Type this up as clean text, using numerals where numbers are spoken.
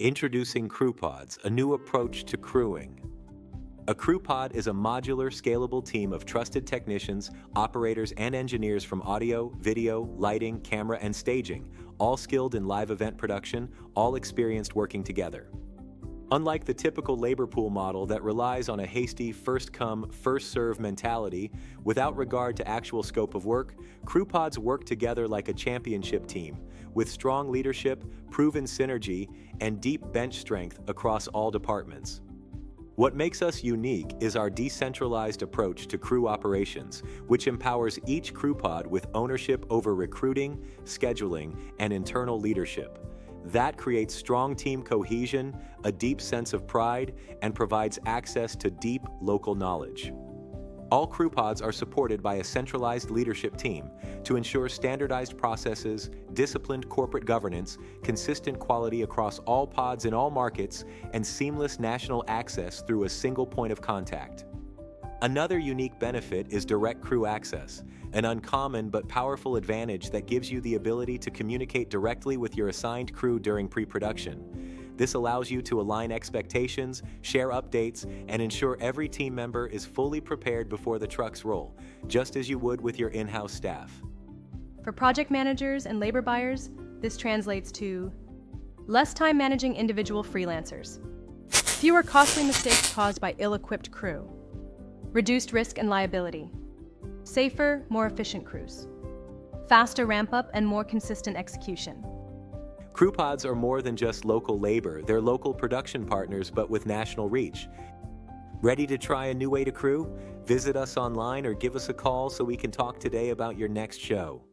Introducing CrewPODS, a new approach to crewing. A CrewPod is a modular, scalable team of trusted technicians, operators, and engineers from audio, video, lighting, camera, and staging, all skilled in live event production, all experienced working together. Unlike the typical labor pool model that relies on a hasty first-come, first-serve mentality without regard to actual scope of work, CrewPODs work together like a championship team, with strong leadership, proven synergy, and deep bench strength across all departments. What makes us unique is our decentralized approach to crew operations, which empowers each CrewPod with ownership over recruiting, scheduling, and internal leadership. That creates strong team cohesion, a deep sense of pride, and provides access to deep local knowledge. All CrewPODs are supported by a centralized leadership team to ensure standardized processes, disciplined corporate governance, consistent quality across all pods in all markets, and seamless national access through a single point of contact. Another unique benefit is direct crew access, an uncommon but powerful advantage that gives you the ability to communicate directly with your assigned crew during pre-production. This allows you to align expectations, share updates, and ensure every team member is fully prepared before the trucks roll, just as you would with your in-house staff. For project managers and labor buyers, this translates to less time managing individual freelancers, fewer costly mistakes caused by ill-equipped crew, reduced risk and liability, safer, more efficient crews, faster ramp-up and more consistent execution. CrewPODs are more than just local labor, they're local production partners but with national reach. Ready to try a new way to crew? Visit us online or give us a call so we can talk today about your next show.